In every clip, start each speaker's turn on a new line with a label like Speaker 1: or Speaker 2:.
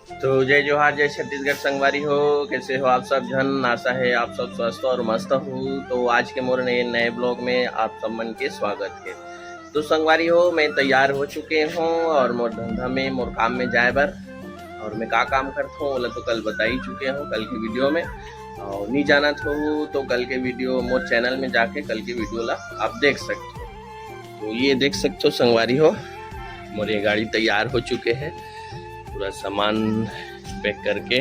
Speaker 1: तो जय जोहार, जय छत्तीसगढ़ संगवारी हो। कैसे हो आप सब जन? आशा है आप सब स्वस्थ और मस्त हो। तो आज के मोर नए ब्लॉग में आप सब मन के स्वागत है। तो संगवारी हो, मैं तैयार हो चुके हूँ और मोर धंधा में मोर काम में जाए बर। और मैं का काम करता हूँ बोला तो कल बता ही चुके हूँ कल के वीडियो में। और नहीं जाना तो कल के वीडियो मोर चैनल में जाके कल के वीडियो ला आप देख सकते हो। तो ये देख सकते हो संगवारी हो, मोर ये गाड़ी तैयार हो चुके हैं। पूरा सामान पैक करके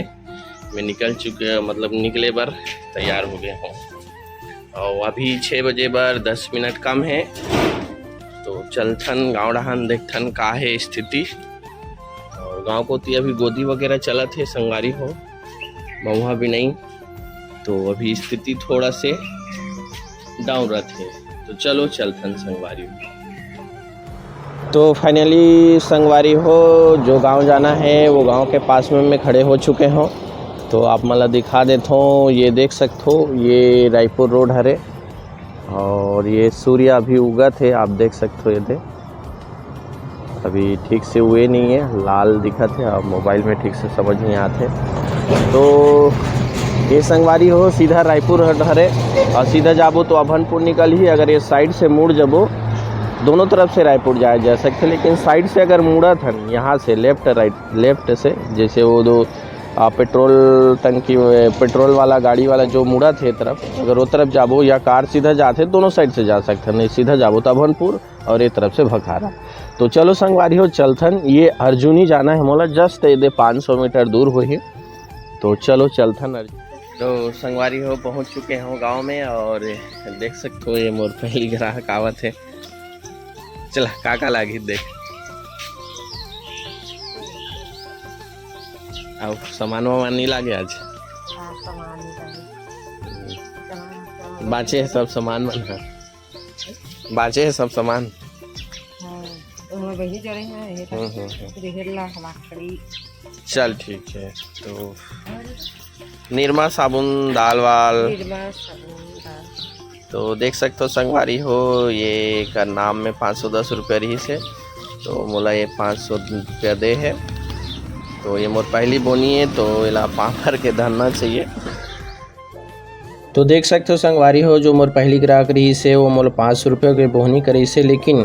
Speaker 1: मैं निकल चुके, मतलब निकले बार तैयार हो गए हूँ। और अभी 6 बजे बार 10 मिनट कम है। तो चलथन गाँव डहान देखथन का है स्थिति। और गाँव को तो अभी गोदी वगैरह चला थे संगवारी हो, महुआ भी नहीं। तो अभी स्थिति थोड़ा से डाउन रहते। तो चलो चलथन संगवारी हो। तो फाइनली संगवारी हो, जो गांव जाना है वो गांव के पास में मैं खड़े हो चुके हों। तो आप मला दिखा देता हूँ, ये देख सकते हो ये रायपुर रोड हरे। और ये सूर्य अभी उगा थे, आप देख सकते हो। ये दे अभी ठीक से हुए नहीं है, लाल दिखा थे, अब मोबाइल में ठीक से समझ नहीं आते। तो ये संगवारी हो सीधा रायपुर हरे और सीधा जाबो तो अभनपुर निकल ही। अगर ये साइड से मुड़ जाबो, दोनों तरफ से रायपुर जा सकते, लेकिन साइड से अगर मुड़ा था यहाँ से लेफ्ट राइट, लेफ्ट से जैसे वो दो पेट्रोल टंकी पेट्रोल वाला गाड़ी वाला जो मुड़ा थे तरफ, अगर वो तरफ जाबो या कार सीधा जाते दोनों साइड से जा सकते, नहीं सीधा जाबो तो अभनपुर और ये तरफ से भखारा। तो चलो संगवारी हो चलथन, ये अर्जुनी जाना है मोला, जस्ट ये 500 मीटर दूर हो ही। तो चलो चलथन। तो संगवारी हो पहुँच चुके हैं गाँव में और देख सकते हो ये मोर पहली ग्राहक आवत है। चला काका लागी देख अब सामान वामान नहीं लागे आज। बाचे है सब सामान बना, बाचे है सब सामान। चल ठीक है। तो निरमा साबुन दाल वाल तो देख सकते हो संगवारी हो, ये का नाम में 510 रुपये रही से। तो मोला ये 500 रुपया दे है। तो ये मोर पहली बोनी है, तो इला पापड़ के धरना चाहिए। तो देख सकते हो संगवारी हो, जो मोर पहली ग्राहक रही से वो मोला 500 रुपये के बोहनी करी से, लेकिन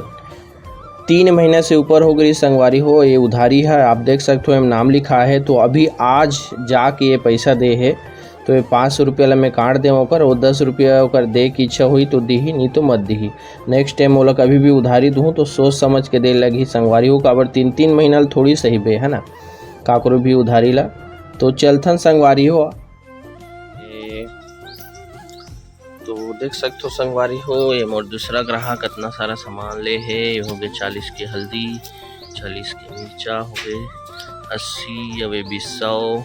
Speaker 1: 3 महीने से ऊपर हो गई संगवारी हो। ये उधारी है, आप देख सकते हो नाम लिखा है। तो अभी आज जाके ये पैसा दे है। तो ये 500 रुपया ला मैं काट दें ओकर, और 10 रुपया ओकर दे की इच्छा हुई तो दी, नहीं तो मत दी। नेक्स्ट टाइम वो कभी भी उधारी दूँ तो सोच समझ के दे लगी संगवारी हो। काबर 3 महीना थोड़ी सही बे है ना, काकरो भी उधारी ला। तो चलथन संगवारी हो। तो देख सकते हो संगवारी हो, ये मोर दूसरा ग्राहक इतना सारा सामान ले है। हो गए 40 की हल्दी, 40 की मिर्चा, हो गए 80, अब 200,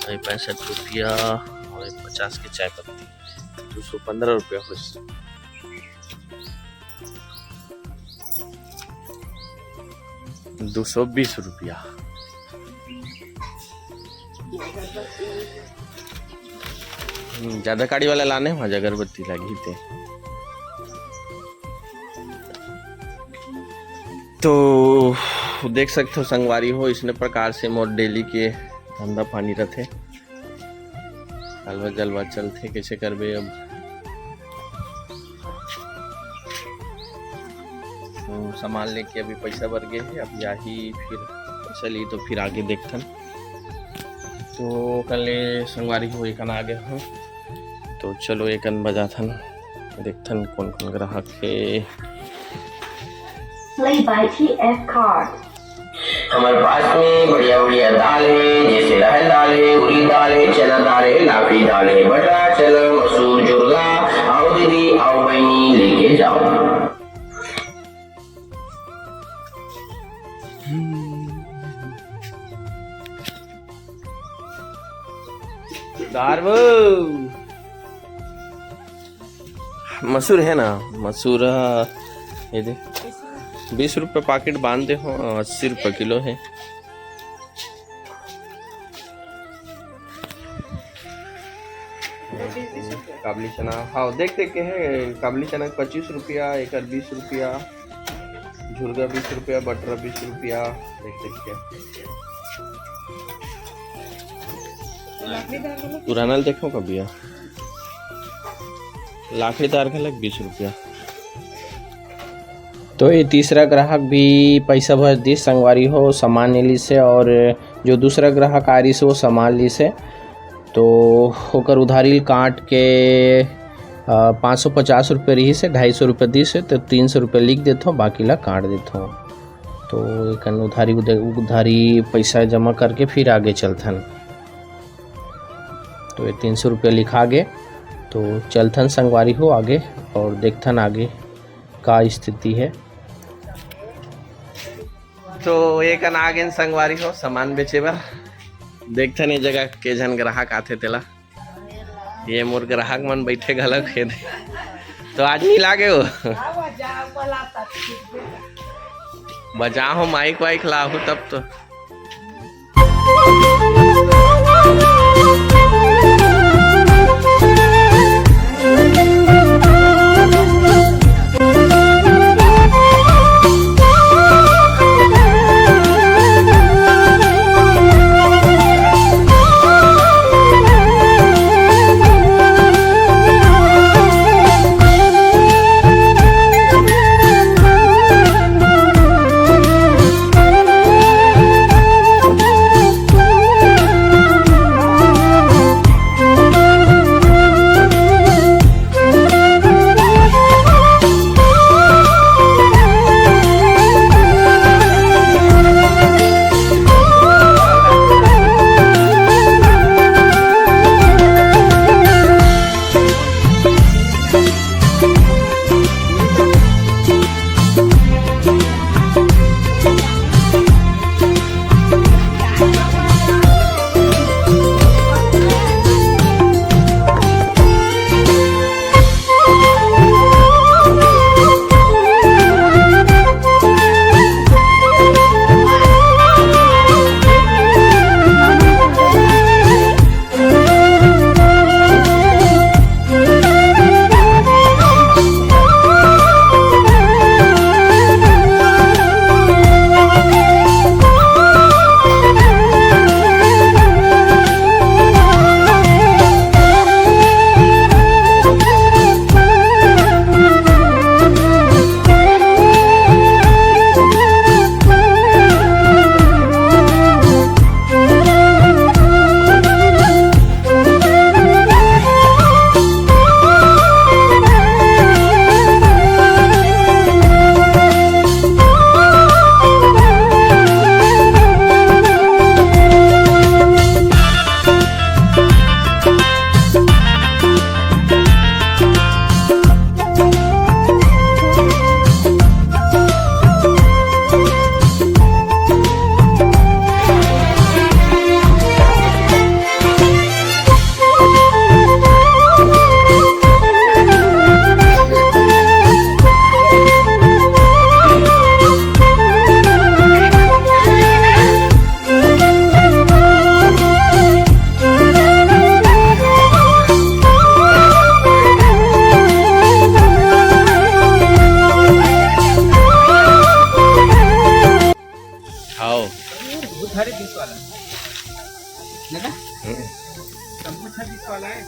Speaker 1: 65 रुपया और 50 की चाय पत्ती, 215 रुपया खुश। 220 रुपया। ज्यादा काड़ी वाला लाने वहाँ अगरबत्ती लगी थे। तो देख सकते हो संगवारी हो, इसने प्रकार से मोर डेली के धंधा पानी रहते, हलवा जलवा चलते। कैसे करबे अब? तो सामान लेके अभी पैसा भर गए है, अब यही फिर पैसा ली तो फिर आगे देखथन। तो कल संगवारी हो एक आगे हूँ। तो चलो एक बजाथन, देखथन कौन कौन ग्राहक है। हमारे पास में बढ़िया बढ़िया दाल है, जैसे रहर दाल है, उड़द दाल है, चना दाल है, लाफी दाल है, बटा चना मसूर जुर्गा। आओ दीदी आओ बहनी लेके जाओ। मसूर है ना, मसूर ये दे 20 रुपये पैकेट बांधते हो, 80 रुपये किलो है। काबली चना हाँ देख के है, काबली चना 25 रुपया, एक 20 रुपया, झुरगा 20 रुपया, बटर 20 रुपया, देख के। पुराना देखो कभी लाखड़ीदार का लग 20 रुपया। तो ये तीसरा ग्राहक भी पैसा भर दी संगवारी हो सामान ले ली से, और जो दूसरा ग्राहक आ रही से वो सामान ली से। तो होकर उधारी काट के 550 रुपये रही से 250 रुपये दी से, तो 300 रुपये लिख देता हूँ, बाकी ला काट देता हूँ। तो एक उधारी पैसा जमा करके फिर आगे चलथन। तो ये 300 रुपये लिखा गे, तो चलथन संगवारी हो आगे और देखथन आगे का स्थिति है। तो एक आगे संगवारी हो सामान बेचे बर देखथन ये जगह के जन ग्राहक आथे तेला। ये मोर ग्राहक मन बैठे घलक हे। तो आज नहीं लागे हो बजा हो माइक वाइक लाहू तब तो।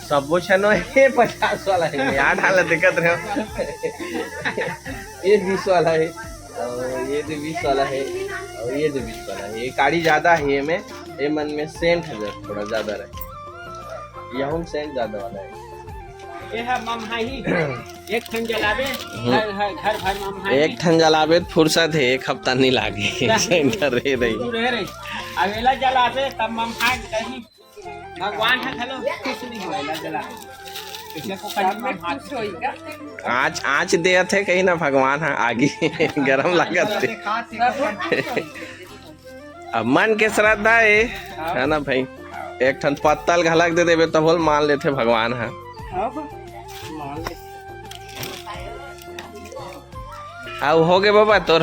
Speaker 1: सबो छनो है 50 वाला है यार हाल दिक्कत रहे ये 20 वाला है और ये भी 20 वाला है और ये भी 20 वाला है। ये काड़ी ज्यादा है ये में ये मन में सेंट है थोड़ा ज्यादा रहे यहूं सेंट ज्यादा वाला है।
Speaker 2: ये है ममहाई एक ठन जलावे घर भर ममहाई
Speaker 1: एक ठन जलावे फुर्सत है एक हफ्ता नहीं लागे सेंटर रह रही
Speaker 2: अवेला जलावे तब ममहाई कहीं भगवान है हेलो कुछ नहीं होएला जलावे
Speaker 1: आज दे थे कहीं ना भगवान है आगे गरम लागत थे अब मन के श्रद्धा है ना भाई एक ठन पत्तल घलक दे देवे तो बोल मान लेते भगवान है। अब हो गए बाबा तोर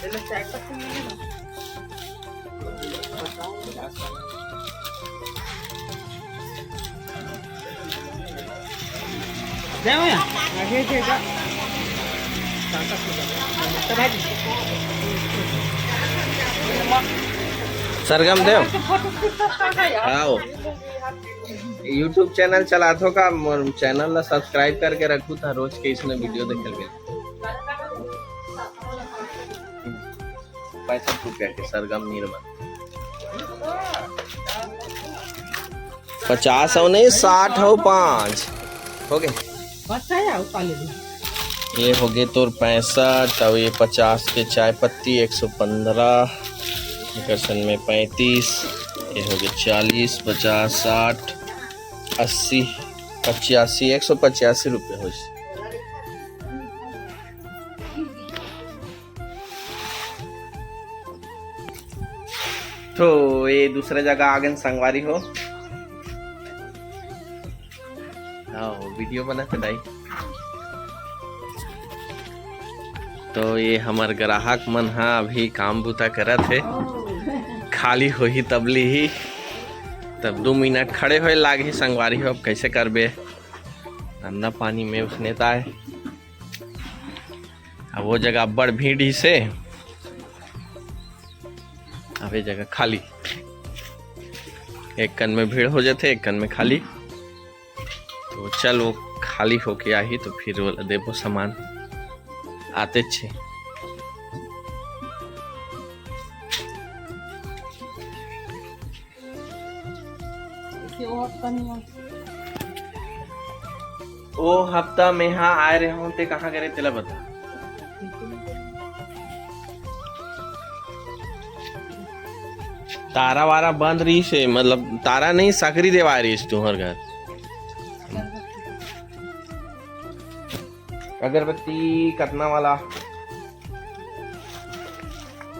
Speaker 2: चलो चाय पत्ती ले लो। दे भैया आगे के जा
Speaker 1: सरगम देव आओ यूट्यूब चैनल चलाथो का चैनल ला सब्सक्राइब करके रखू था रोज के इसमें वीडियो देखल गए 65 रुपया के सरगम निर्मल 50 हो नहीं 60 हो 5 हो गए ये हो गए तो 65 और ये 50 के चाय पत्ती 115 सन में 35 ये हो गए 40 50 60 80 85 185 रुपये हो। तो ये दूसरे जगह आ गए संगवारी हो वीडियो बना के दाई। तो ये हमार ग्राहक मन हा अभी काम बुता करत है खाली हो ही तबली ही तब 2 मिनट खड़े होए लागे संगवारी हो अब कैसे करबे धंधा पानी में उसने ताए अब वो जगह बड़ भीड़ ही से अब ये जगह खाली एक कन में भीड़ हो जाते एक कन में खाली तो चल वो खाली होके आई तो फिर वो देवो सामान आते छे। वो हफ्ता में हाँ आए रहे हूँ ते कहाँ करे तेला बता तारा वारा बंद रही से मतलब तारा नहीं सकरी देवा रही से तुम्हार घर अगरबत्ती कतना वाला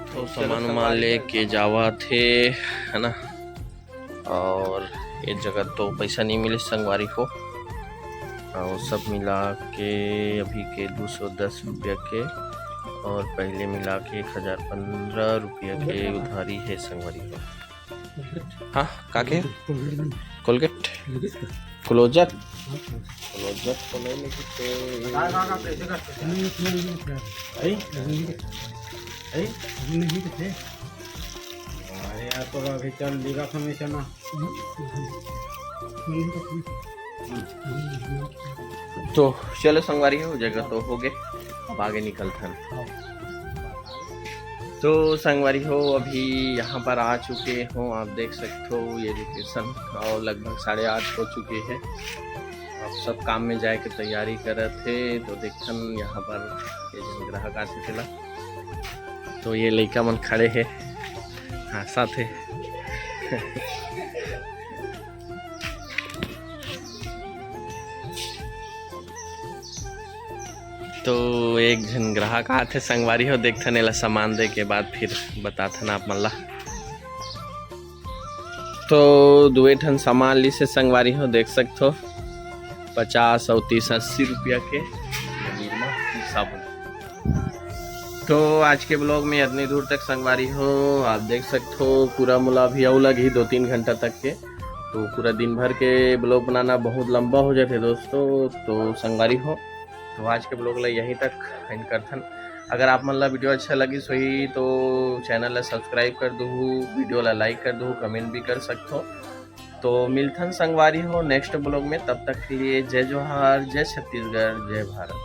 Speaker 1: तो सामान मान लेके जावा थे है ना और ये जगह तो पैसा नहीं मिले संगवारी को और सब मिला के अभी के 210 रुपया के और पहले मिला के 1015 रुपया के उधारी है संगवारी को। हाँ काके कोलगेट क्लोजर क्लोजर तो नहीं लेके
Speaker 2: अरे यार तो अभी चल लीगा हमेशा ना
Speaker 1: तो चलो संगवारी हो जगह तो हो गए अब आगे निकलते हैं। तो संगवारी हो अभी यहाँ पर आ चुके हो आप देख सकते हो ये लोकेशन और लगभग 8:30 हो चुके हैं अब सब काम में जाए के तैयारी कर रहे थे तो देखन यहाँ पर ये ग्राहक आ चुके ला तो ये लड़का मन खड़े है हंसा थे तो एक जन ग्राहक आते संगवारी हो देखते नेला सामान दे के बाद फिर बताते ना आप मल्ला तो 2 ठन सामान ली से संगवारी हो देख सकते हो 50 और 30 80 रुपया के साबुन। तो आज के ब्लॉग में इतनी दूर तक संगवारी हो आप देख सकते हो पूरा मुला भी अलग ही 2-3 घंटा तक के तो पूरा दिन भर के ब्लॉग बनाना बहुत लंबा हो जाते दोस्तों। तो संगवारी हो तो आज के ब्लॉग ला यहीं तक एंड करथन। अगर आप मन ला वीडियो अच्छा लगी सोही तो चैनल ला सब्सक्राइब कर दो वीडियो ला लाइक कर दो कमेंट भी कर सकते हो। तो मिलथन संगवारी हो नेक्स्ट ब्लॉग में तब तक के लिए जय जोहार जय छत्तीसगढ़ जय भारत।